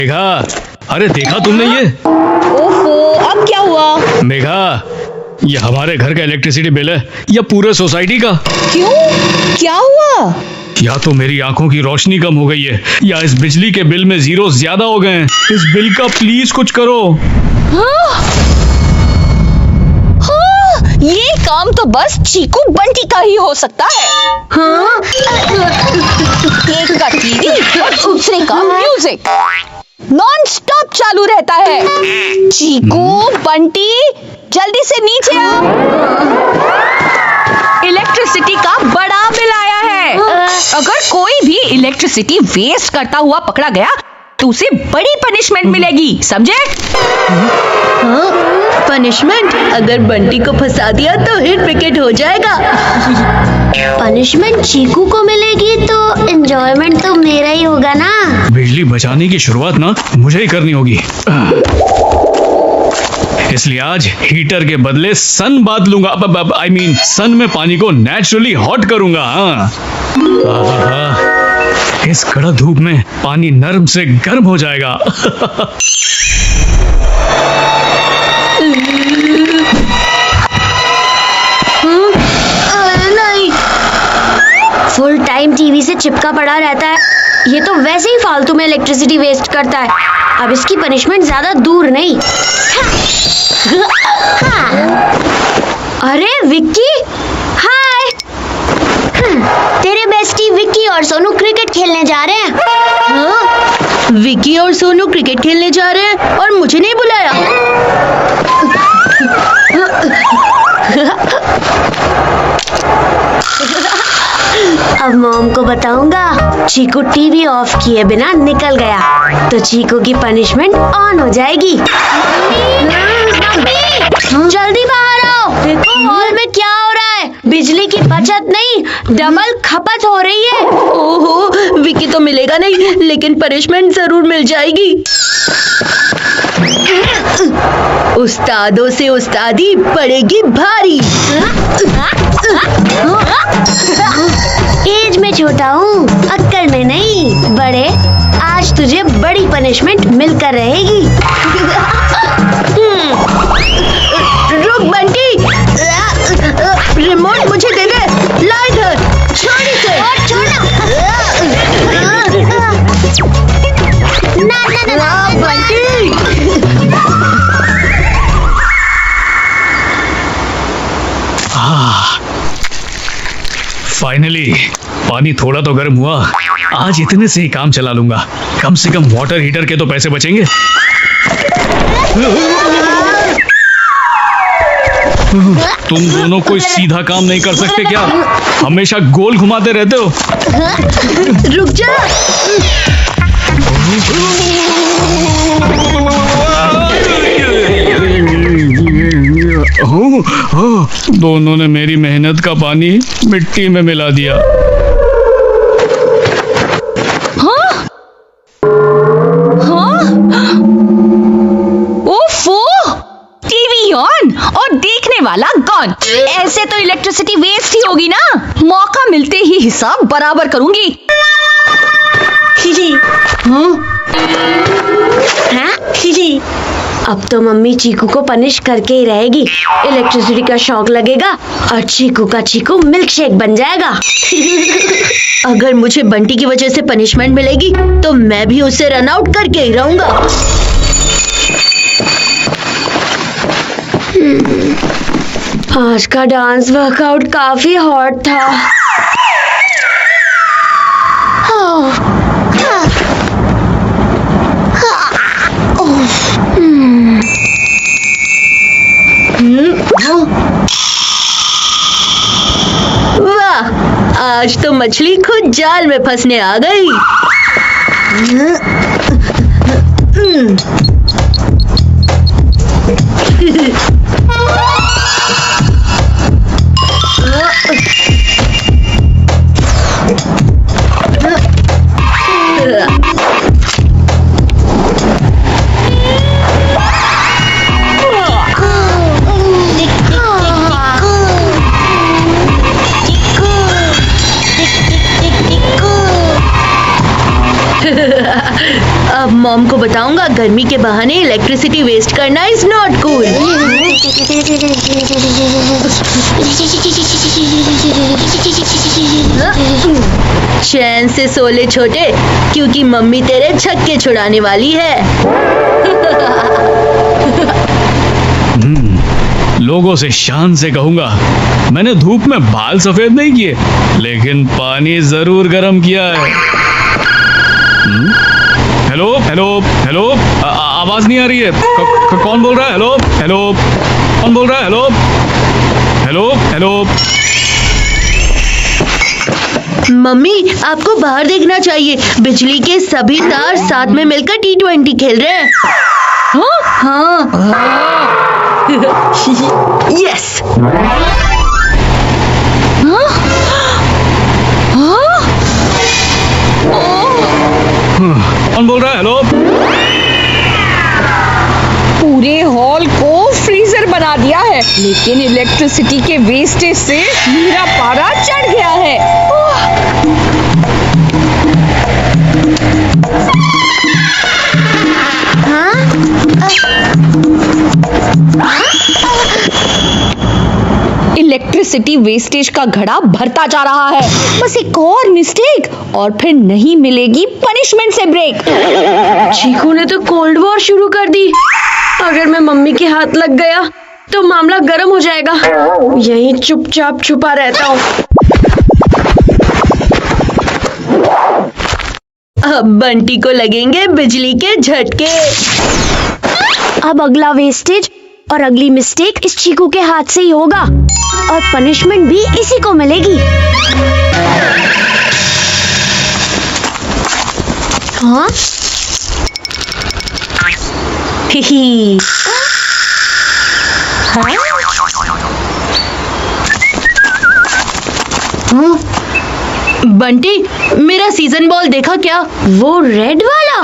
मेघा, अरे देखा तुमने ये? ओफो, अब क्या हुआ? मेघा, ये हमारे घर का इलेक्ट्रिसिटी बिल है या पूरे सोसाइटी का? क्यों, क्या हुआ? या तो मेरी आंखों की रोशनी कम हो गई है या इस बिजली के बिल में जीरो ज्यादा हो गए हैं। इस बिल का प्लीज कुछ करो। हाँ, ये काम तो बस चीकू बंटी का ही हो सकता है। हाँ? एक का टीवी और दूसरे का म्यूजिक नॉन स्टॉप चालू रहता है। चीकू बंटी, जल्दी से नीचे आओ। इलेक्ट्रिसिटी का बड़ा बिल आया है। अगर कोई भी इलेक्ट्रिसिटी वेस्ट करता हुआ पकड़ा गया तो उसे बड़ी पनिशमेंट मिलेगी, समझे? पनिशमेंट? अगर बंटी को फंसा दिया तो हिट विकेट हो जाएगा। पनिशमेंट चीकू को मिलेगी तो एंजॉयमेंट तो मेरा ही होगा ना। बिजली बचाने की शुरुआत ना मुझे ही करनी होगी, इसलिए आज हीटर के बदले सन बाथ लूंगा। I mean, सन में पानी को नेचुरली हॉट करूंगा। इस कड़क धूप में पानी नरम से गर्म हो जाएगा। नहीं, फुल टाइम टीवी से चिपका पड़ा रहता है। ये तो वैसे ही फालतू में इलेक्ट्रिसिटी वेस्ट करता है। अब इसकी पनिशमेंट ज्यादा दूर नहीं। अरे विक्की, हाय। तेरे बेस्टी विक्की और सोनू क्रिकेट खेलने जा रहे हैं। हाँ? विक्की और सोनू क्रिकेट खेलने जा रहे हैं और मुझे नहीं बुलाया। अब मॉम को बताऊंगा चीकू टीवी ऑफ किए बिना निकल गया तो चीकू की पनिशमेंट ऑन हो जाएगी। जल्दी बाहर आओ, देखो हॉल में क्या हो रहा है। बिजली की बचत नहीं, डबल खपत हो रही है। ओहो, विक्की तो मिलेगा नहीं, लेकिन पनिशमेंट जरूर मिल जाएगी। उस्तादों से उस्तादी पड़ेगी भारी। एज में छोटा हूँ, अक्कड़ में नहीं। बड़े, आज तुझे बड़ी पनिशमेंट मिलकर रहेगी। रुक बंटी, रिमोट मुझे दे दे। ला इधर, छोड़ इसे। ना बंटी। फाइनली पानी थोड़ा तो गर्म हुआ। आज इतने से ही काम चला लूंगा। कम से कम वाटर हीटर के तो पैसे बचेंगे। तुम दोनों कोई सीधा काम नहीं कर सकते क्या? हमेशा गोल घुमाते रहते हो। रुक जा। दोनों ने मेरी मेहनत का पानी मिट्टी में मिला दिया। हाँ? हाँ? ओफो, टीवी ऑन और देखने वाला गॉन। ऐसे तो इलेक्ट्रिसिटी वेस्ट ही होगी ना। मौका मिलते ही हिसाब बराबर करूंगी। अब तो मम्मी चीकू को पनिश करके ही रहेगी। इलेक्ट्रिसिटी का शॉक लगेगा और चीकू का चीकू मिल्क शेक बन जाएगा। अगर मुझे बंटी की वजह से पनिशमेंट मिलेगी तो मैं भी उसे रन आउट करके ही रहूंगा। आज का डांस वर्कआउट काफी हॉट था। वाह, आज तो मछली खुद जाल में फंसने आ गई। बताऊंगा गर्मी के बहाने इलेक्ट्रिसिटी वेस्ट करना इज नॉट कूल। चैन से सो ले छोटे, क्योंकि मम्मी तेरे छक्के छुड़ाने वाली है। लोगों से शान से कहूंगा, मैंने धूप में बाल सफेद नहीं किए, लेकिन पानी जरूर गर्म किया है। हेलो हेलो हेलो, आवाज नहीं आ रही है। कौन बोल रहा है? हेलो हेलो, कौन बोल रहा है? Hello hello hello. मम्मी आपको बाहर देखना चाहिए, बिजली के सभी तार साथ में मिलकर T20 खेल रहे हैं। हाँ यस। कौन बोल रहा है? हेलो। पूरे हॉल को फ्रीजर बना दिया है, लेकिन इलेक्ट्रिसिटी के वेस्टेज से मेरा पारा चढ़ गया है। इलेक्ट्रिसिटी वेस्टेज का घड़ा भरता जा रहा है। बस एक और मिस्टेक और फिर नहीं मिलेगी पनिशमेंट से ब्रेक। चीकू ने तो कोल्ड वॉर शुरू कर दी। अगर मैं मम्मी के हाथ लग गया तो मामला गर्म हो जाएगा। यहीं चुपचाप छुपा रहता हूँ। अब बंटी को लगेंगे बिजली के झटके। अब अगला वेस्टेज और अगली मिस्टेक इस चीकू के हाथ से ही होगा, और पनिशमेंट भी इसी को मिलेगी। हाँ? ही बंटी, मेरा सीजन बॉल देखा क्या? वो रेड वाला?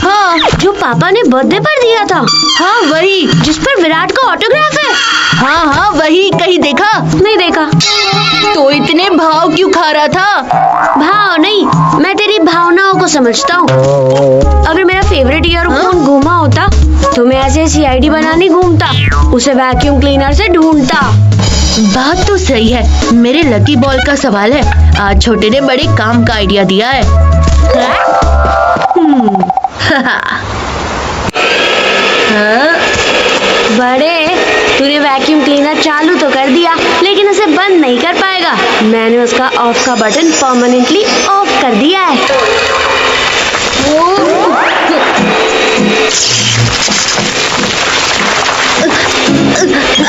हाँ जो पापा ने बर्थडे पर दिया था। हाँ वही, जिस पर विराट का ऑटोग्राफ है। हाँ हाँ वही, कहीं देखा? नहीं देखा। तो इतने भाव क्यों खा रहा था? भाव नहीं, मैं तेरी भावनाओं को समझता हूँ। अगर मेरा फेवरेट ईयरफोन घूमा होता तो मैं ऐसे CID बनाने घूमता, उसे वैक्यूम क्लीनर से ढूंढता। बात तो सही है, मेरे लकी बॉल का सवाल है। आज छोटे ने बड़े काम का आइडिया दिया है। बड़े, तूने वैक्यूम क्लीनर चालू तो कर दिया, लेकिन उसे बंद नहीं कर पाएगा। मैंने उसका ऑफ का बटन परमानेंटली ऑफ कर दिया है।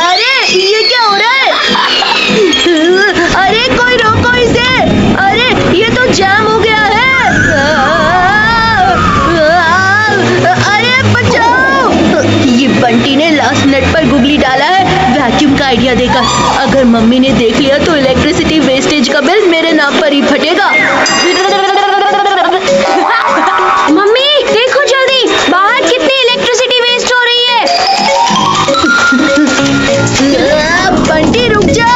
अरे ये क्या हो रहा है? अरे कोई रोको इसे! अरे ये तो जाम हो गया है। अरे बचाओ! ये बंटी ने लास्ट नट पर गुगली डाला है वैक्यूम का आइडिया देकर। अगर मम्मी ने देख लिया तो इलेक्ट्रिसिटी वेस्टेज का बिल मेरे नाम पर ही फटेगा। मम्मी देखो जल्दी, बाहर कितनी इलेक्ट्रिसिटी वेस्ट हो रही है। बंटी रुक जा।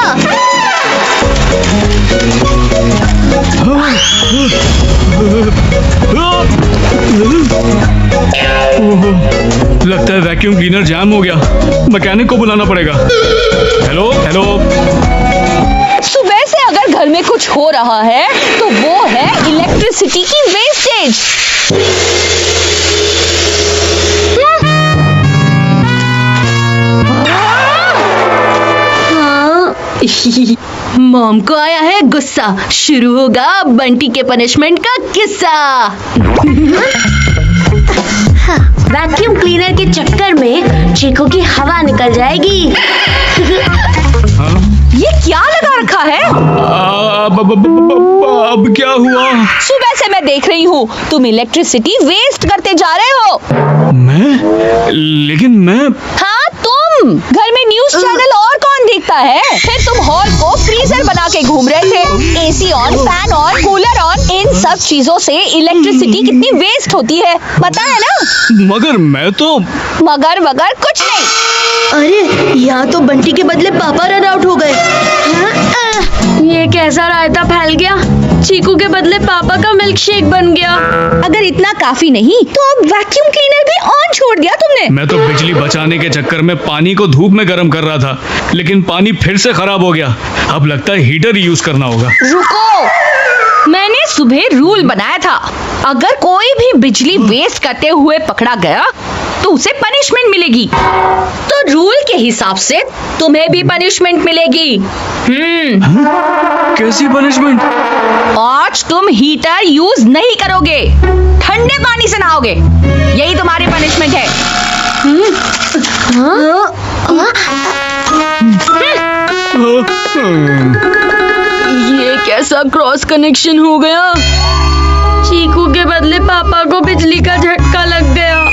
लगता है वैक्यूम क्लीनर जैम हो गया, मैकेनिक को बुलाना पड़ेगा। Hello hello. सुबह से अगर घर में कुछ हो रहा है तो वो है इलेक्ट्रिसिटी की वेस्टेज। मॉम को आया है गुस्सा, शुरू होगा बंटी के पनिशमेंट का किस्सा। वैक्यूम क्लीनर के चक्कर में चीकू की हवा निकल जाएगी। ये क्या लगा रखा है? अब क्या हुआ? सुबह से मैं देख रही हूँ, तुम इलेक्ट्रिसिटी वेस्ट करते जा रहे हो। मैं? लेकिन मैं। हाँ तुम। घर में न्यूज चैनल और कौन देखता है? फिर तुम हॉल को फ्रीजर बना के घूम रहे थे। AC on, fan on, cooler on, इन सब चीजों से इलेक्ट्रिसिटी कितनी वेस्ट होती है पता है ना? मगर मैं तो। मगर वगर कुछ नहीं। अरे यहाँ तो बंटी के बदले पापा रन आउट हो गए। ये कैसा रायता फैल गया? चीकू के बदले पापा का मिल्क शेक बन गया। अगर इतना काफी नहीं तो अब वैक्यूम क्लीनर भी ऑन छोड़ दिया तुमने। मैं तो बिजली बचाने के चक्कर में पानी को धूप में गर्म कर रहा था, लेकिन पानी फिर से खराब हो गया। अब लगता है हीटर यूज करना होगा। रुको, मैंने सुबह रूल बनाया था, अगर कोई भी बिजली वेस्ट करते हुए पकड़ा गया तो उसे पनिशमेंट मिलेगी। तो रूल के हिसाब से तुम्हें भी पनिशमेंट मिलेगी। कैसी पनिशमेंट? आज तुम हीटर यूज नहीं करोगे, ठंडे पानी से नहाओगे। यही तुम्हारी पनिशमेंट है। ये कैसा क्रॉस कनेक्शन हो गया? चीकू के बदले पापा को बिजली का झटका लग गया।